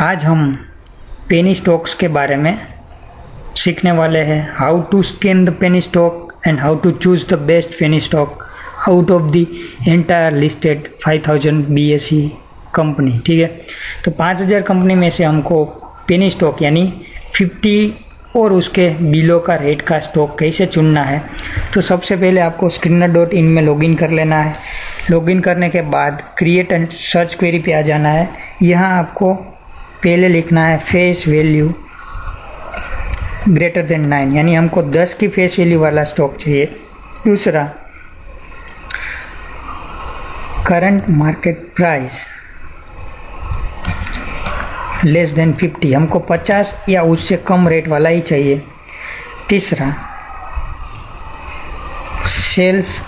आज हम penny stocks के बारे में सीखने वाले हैं। How to scan the penny stock and how to choose the best penny stock out of the entire listed 5000 BSE company. ठीक है, तो 5000 कंपनी में से हमको पेनी स्टॉक यानी 50 और उसके बिलो का रेट का स्टॉक कैसे चुनना है। तो सबसे पहले आपको Screener.in में लॉगिन कर लेना है। लॉगिन करने के बाद क्रिएट एंड सर्च क्वेरी पे आ जाना है। यहाँ आपको पहले लिखना है फेस वैल्यू ग्रेटर देन 9, यानी हमको 10 की फेस वैल्यू वाला स्टॉक चाहिए। दूसरा, current market price less than 50, हमको 50 या उससे कम रेट वाला ही चाहिए। तीसरा, सेल्स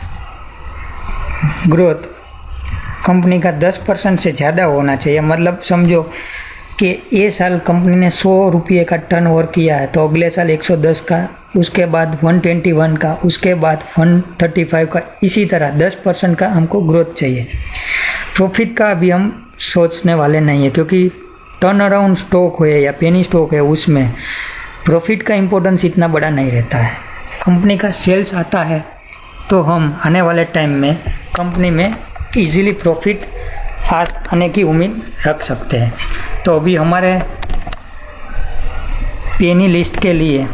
ग्रोथ कंपनी का 10% से ज़्यादा होना चाहिए। मतलब समझो कि ये साल कंपनी ने 100 रुपये का टर्नओवर किया है, तो अगले साल 110 का, उसके बाद 121 का, उसके बाद 135 का, इसी तरह 10% का हमको ग्रोथ चाहिए। प्रॉफिट का अभी हम सोचने वाले नहीं है, क्योंकि टर्न अराउंड स्टॉक है या पेनी स्टॉक है, उसमें प्रॉफिट का इम्पोर्टेंस इतना बड़ा नहीं रहता है। कंपनी का सेल्स आता है तो हम आने वाले टाइम में कंपनी में इजीली प्रॉफिट आने की उम्मीद रख सकते हैं। तो अभी हमारे पेनी लिस्ट के लिए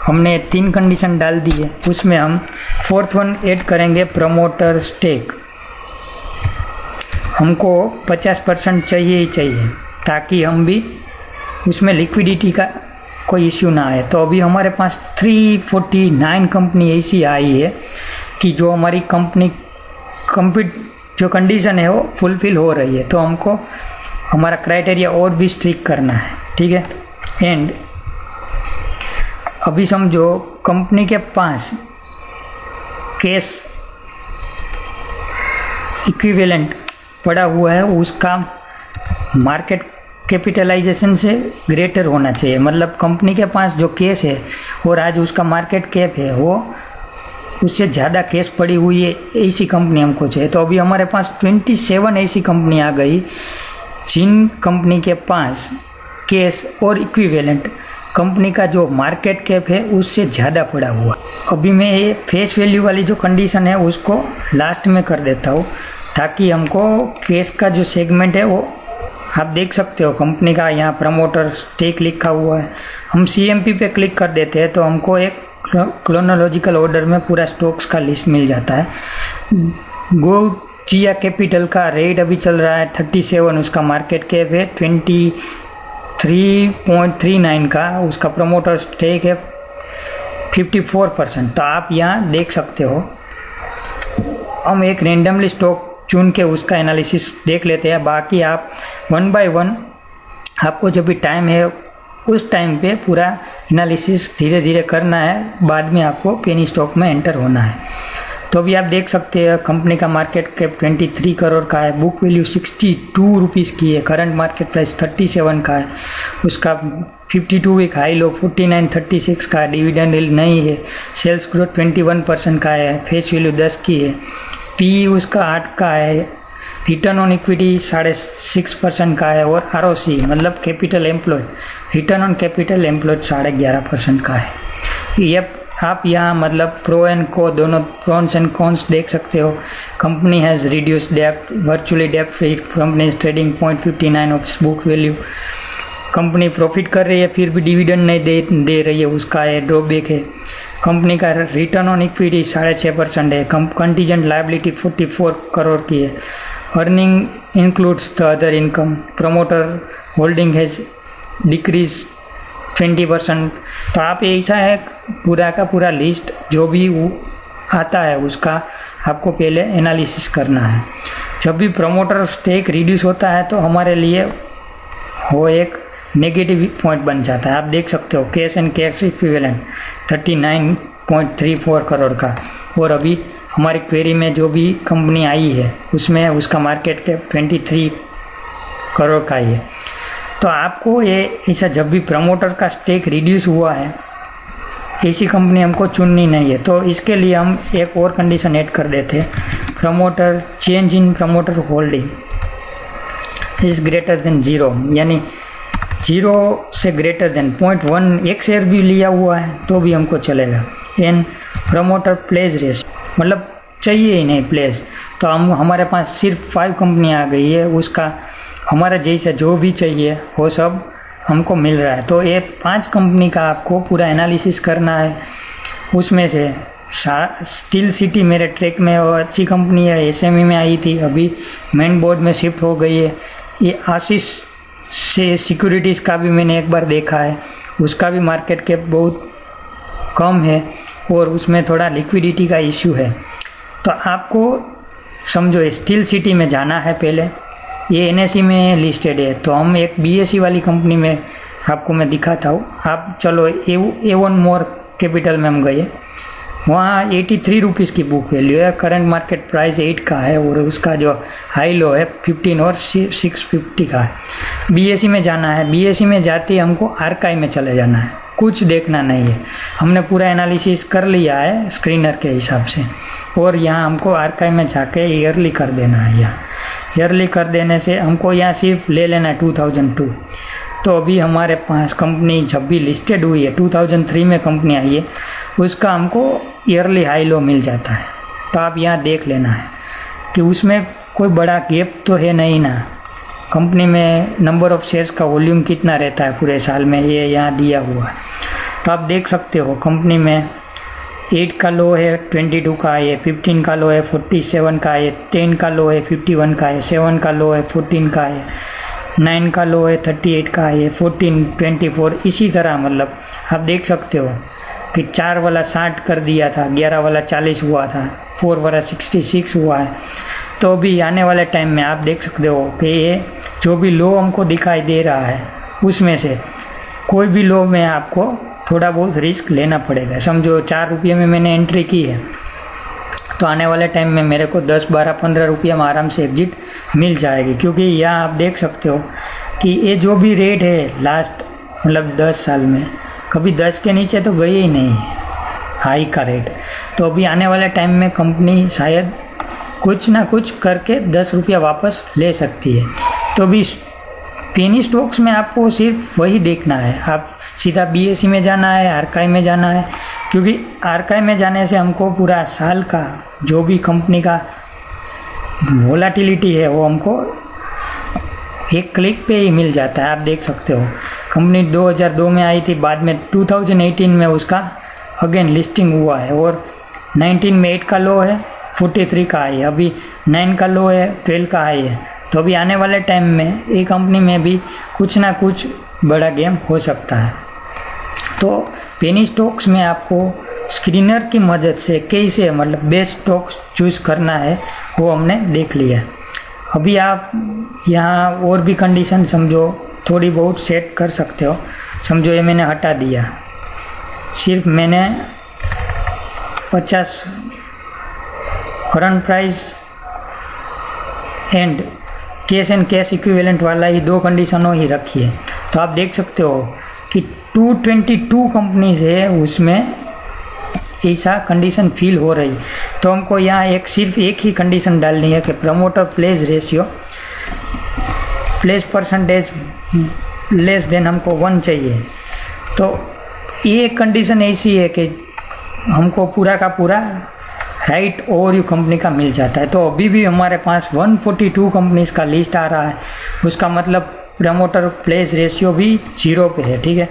हमने 3 कंडीशन डाल दी है, उसमें हम 4th वन ऐड करेंगे, प्रमोटर स्टेक। हमको 50% चाहिए ही चाहिए, ताकि हम भी उसमें लिक्विडिटी का कोई इश्यू ना आए। तो अभी हमारे पास 349 कंपनी ऐसी आई है कि जो हमारी कंपनी जो कंडीशन है वो फुलफिल हो रही है। तो हमको हमारा क्राइटेरिया और भी स्ट्रिक्ट करना है। ठीक है, एंड अभी समझो कंपनी के पास कैश इक्विवेलेंट पड़ा हुआ है, उसका मार्केट कैपिटलाइजेशन से ग्रेटर होना चाहिए। मतलब कंपनी के पास जो कैश है और आज उसका मार्केट कैप है, वो उससे ज़्यादा कैश पड़ी हुई है, ऐसी कंपनी हमको चाहिए। तो अभी हमारे पास 27 ऐसी कंपनी आ गई जिन कंपनी के पास कैश और इक्विवेलेंट कंपनी का जो मार्केट कैप है उससे ज़्यादा पड़ा हुआ। अभी मैं ये फेस वैल्यू वाली जो कंडीशन है उसको लास्ट में कर देता हूँ, ताकि हमको कैश का जो सेगमेंट है वो आप देख सकते हो। कंपनी का यहाँ प्रमोटर स्टेक लिखा हुआ है। हम CMP पे क्लिक कर देते हैं तो हमको एक क्रोनोलॉजिकल ऑर्डर में पूरा स्टॉक्स का लिस्ट मिल जाता है। गोचिया कैपिटल का रेट अभी चल रहा है 37, उसका मार्केट कैप है 23.39 का, उसका प्रमोटर स्टेक है 54%। तो आप यहाँ देख सकते हो। हम एक रेंडमली स्टॉक चुन के उसका एनालिसिस देख लेते हैं। बाकी आप 1 by 1 आपको जब भी टाइम है उस टाइम पे पूरा एनालिसिस धीरे धीरे करना है, बाद में आपको पेनी स्टॉक में एंटर होना है। तो अभी आप देख सकते हैं कंपनी का मार्केट कैप 23 करोड़ का है, बुक वैल्यू 62 रुपीज़ की है, करंट मार्केट प्राइस 37 का है, उसका 52 वीक हाई लो 49.36 का, डिविडेंड नहीं है, सेल्स ग्रोथ 21% का है, फेस वैल्यू 10 की है, PE उसका 8 का है, रिटर्न ऑन इक्विटी 6.5% का है, और ROC मतलब capital employed, return on capital employed 11.5% का है। ये आप यहाँ मतलब प्रो एंड को दोनों प्रोन्स एंड कॉन्स देख सकते हो। Company has reduce dept, virtually dept free, company is trading 0.59 of book value. Company profit कर रही है फिर भी डिविडेंड नहीं दे रही है, उसका ये ड्रॉबैक है। कंपनी का रिटर्न ऑन इक्विटी 6.5% है। कंटीजेंट लायबिलिटी 44 करोड़ की है। Earning includes the other income. Promoter holding has decrease 20%। तो आप ऐसा है पूरा का पूरा लिस्ट जो भी आता है उसका आपको पहले एनालिसिस करना है। जब भी प्रमोटर स्टेक रिड्यूस होता है तो हमारे लिए वो एक नेगेटिव पॉइंट बन जाता है। आप देख सकते हो cash and cash equivalent 39.34 crore का, और अभी हमारी क्वेरी में जो भी कंपनी आई है उसमें उसका मार्केट कैप 23 करोड़ का ही है। तो आपको ये ऐसा जब भी प्रमोटर का स्टेक रिड्यूस हुआ है ऐसी कंपनी हमको चुननी नहीं है। तो इसके लिए हम एक और कंडीशन ऐड कर देते हैं, promoter change in promoter holding is greater than 0, यानी जीरो से ग्रेटर देन 0.1 एक शेयर भी लिया हुआ है तो भी हमको चलेगा। एन प्रमोटर प्लेस रेस मतलब चाहिए ही नहीं प्लेस, तो हम हमारे पास सिर्फ 5 कंपनी आ गई है, उसका हमारा जैसा जो भी चाहिए वो सब हमको मिल रहा है। तो ये 5 कंपनी का आपको पूरा एनालिसिस करना है। उसमें से स्टील सिटी मेरे ट्रैक में वो अच्छी कंपनी है, एसएमई में आई थी, अभी मेन बोर्ड में शिफ्ट हो गई है। ये आशीष से सिक्योरिटीज़ का भी मैंने एक बार देखा है, उसका भी मार्केट कैप बहुत कम है और उसमें थोड़ा लिक्विडिटी का इश्यू है। तो आपको समझो स्टील सिटी में जाना है पहले, ये एनएसई में लिस्टेड है, तो हम एक बीएसई वाली कंपनी में आपको मैं दिखाता हूँ। आप चलो A1 मोर कैपिटल में हम गए, वहाँ 83 रुपीज़ की बुक वैल्यू है, करंट मार्केट प्राइस 8 का है और उसका जो हाई लो है 15 और 650 का है। बीएसई में जाना है, बीएसई में जाते ही हमको आर्काई में चले जाना है, कुछ देखना नहीं है, हमने पूरा एनालिसिस कर लिया है स्क्रीनर के हिसाब से। और यहाँ हमको आर्काई में जाके ईयरली कर देना है, यहाँ ईयरली कर देने से हमको यहाँ सिर्फ ले लेना है 2002। तो अभी हमारे पास कंपनी जब भी लिस्टेड हुई है 2003 में कंपनी आई है, उसका हमको ईयरली हाई लो मिल जाता है। तो आप यहाँ देख लेना है कि उसमें कोई बड़ा गैप तो है नहीं ना, कंपनी में नंबर ऑफ शेयर्स का वॉल्यूम कितना रहता है पूरे साल में, ये यहाँ दिया हुआ है। तो आप देख सकते हो कंपनी में 8 का लो है, 22 का है, 15 का लो है, 47 का है, 10 का लो है, 51 का है, 7 का लो है, 14 का है, 9 का लो है, 38 का है, 14, 24, इसी तरह मतलब आप देख सकते हो कि 4 वाला 60 कर दिया था, 11 वाला 40 हुआ था, 4 वाला 66 हुआ है। तो अभी आने वाले टाइम में आप देख सकते हो कि ये जो भी लो हमको दिखाई दे रहा है उसमें से कोई भी लो में आपको थोड़ा बहुत रिस्क लेना पड़ेगा। समझो 4 रुपये में मैंने एंट्री की है, तो आने वाले टाइम में मेरे को 10, 12, 15 रुपये में आराम से एग्जिट मिल जाएगी, क्योंकि यहाँ आप देख सकते हो कि ये जो भी रेट है लास्ट मतलब 10 साल में कभी 10 के नीचे तो गई ही नहीं है हाई का रेट। तो अभी आने वाले टाइम में कंपनी शायद कुछ ना कुछ करके 10 रुपया वापस ले सकती है। तो अभी पेनी स्टॉक्स में आपको सिर्फ वही देखना है, आप सीधा बीएसई में जाना है, आर्काई में जाना है, क्योंकि आर्काई में जाने से हमको पूरा साल का जो भी कंपनी का वोलाटिलिटी है वो हमको एक क्लिक पे ही मिल जाता है। आप देख सकते हो कंपनी 2002 में आई थी, बाद में 2018 में उसका अगेन लिस्टिंग हुआ है और 19 में 8 का लो है, 43 का हाई है, अभी 9 का लो है, 12 का हाई है। तो अभी आने वाले टाइम में ये कंपनी में भी कुछ ना कुछ बड़ा गेम हो सकता है। तो पेनी स्टॉक्स में आपको स्क्रीनर की मदद से कैसे मतलब बेस्ट स्टॉक्स चूज़ करना है वो हमने देख लिया। अभी आप यहाँ और भी कंडीशन समझो थोड़ी बहुत सेट कर सकते हो। समझो ये मैंने हटा दिया, सिर्फ मैंने 50 current price and cash equivalent वाला ही 2 कंडीशनों ही रखी है। तो आप देख सकते हो कि 222 कंपनीज है, उसमें ऐसा कंडीशन फील हो रही। तो हमको यहाँ सिर्फ एक ही कंडीशन डालनी है कि promoter place ratio place percentage less than हमको 1 चाहिए। तो ये कंडीशन ऐसी है कि हमको पूरा का पूरा राइट ओवरव्यू कंपनी का मिल जाता है। तो अभी भी हमारे पास 142 कंपनीज का लिस्ट आ रहा है, उसका मतलब प्रमोटर प्लेस रेशियो भी 0 पे है, ठीक है।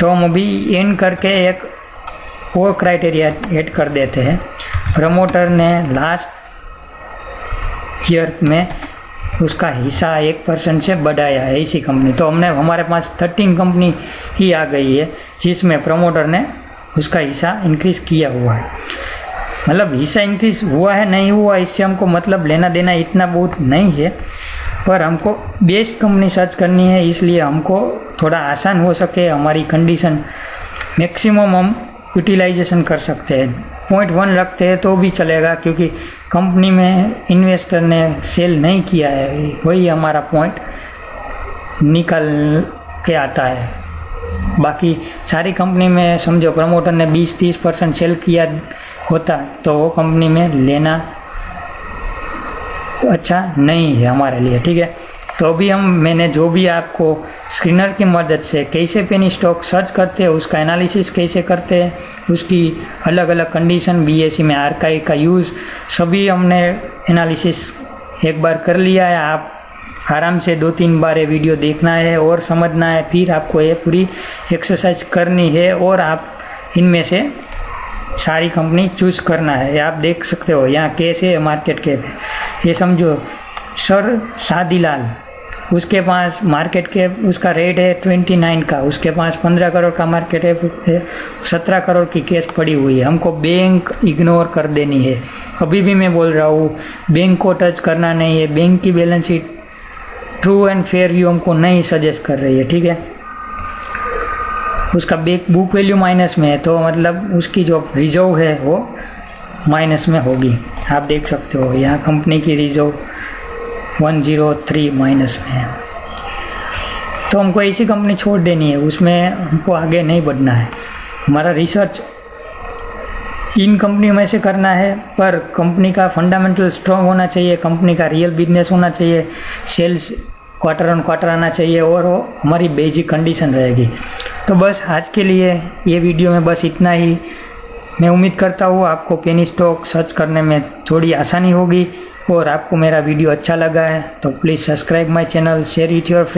तो हम अभी एंड करके एक और क्राइटेरिया ऐड कर देते हैं। प्रमोटर ने लास्ट ईयर में उसका हिस्सा 1% से बढ़ाया है इसी कंपनी। तो हमारे पास 13 कंपनी ही आ गई है जिसमें प्रमोटर ने उसका हिस्सा इंक्रीज़ किया हुआ है। मतलब हिस्सा इंक्रीज हुआ है नहीं हुआ इससे हमको मतलब लेना देना इतना बहुत नहीं है, पर हमको बेस्ट कंपनी सर्च करनी है, इसलिए हमको थोड़ा आसान हो सके हमारी कंडीशन, मैक्सिमम हम यूटिलाइजेशन कर सकते हैं। 0.1 रखते हैं तो भी चलेगा, क्योंकि कंपनी में इन्वेस्टर ने सेल नहीं किया है, वही हमारा पॉइंट निकल के आता है। बाकी सारी कंपनी में समझो प्रमोटर ने 20-30% सेल किया होता तो वो कंपनी में लेना अच्छा नहीं है हमारे लिए, ठीक है। तो अभी मैंने जो भी आपको स्क्रीनर की मदद से कैसे पेनी स्टॉक सर्च करते हैं, उसका एनालिसिस कैसे करते हैं, उसकी अलग अलग कंडीशन, बीएसई में आरकाई का यूज़, सभी हमने एनालिसिस एक बार कर लिया है। आप आराम से 2-3 बार ये वीडियो देखना है और समझना है, फिर आपको ये पूरी एक्सरसाइज करनी है और आप इनमें से सारी कंपनी चूज़ करना है। आप देख सकते हो यहाँ कैसे है, मार्केट कैप है, ये समझो सर शादीलाल, उसके पास मार्केट कैप, उसका रेट है 29 का, उसके पास 15 करोड़ का मार्केट है, 17 करोड़ की केस पड़ी हुई है। हमको बैंक इग्नोर कर देनी है। अभी भी मैं बोल रहा हूँ, बैंक को टच करना नहीं है। बैंक की balance sheet true and fair view हमको नहीं सजेस्ट कर रही है, ठीक है। उसका बुक वैल्यू माइनस में है, तो मतलब उसकी जो रिजर्व है वो माइनस में होगी। आप देख सकते हो यहाँ कंपनी की रिजर्व 103 माइनस में है। तो हमको ऐसी कंपनी छोड़ देनी है, उसमें हमको आगे नहीं बढ़ना है। हमारा रिसर्च इन कंपनियों में से करना है, पर कंपनी का फंडामेंटल स्ट्रॉन्ग होना चाहिए, कंपनी का रियल बिजनेस होना चाहिए, सेल्स क्वार्टर ऑन क्वार्टर आना चाहिए और वो हमारी बेसिक कंडीशन रहेगी। तो बस आज के लिए ये वीडियो में बस इतना ही। मैं उम्मीद करता हूँ आपको पेनी स्टॉक सर्च करने में थोड़ी आसानी होगी और आपको मेरा वीडियो अच्छा लगा है तो please subscribe my channel, share with your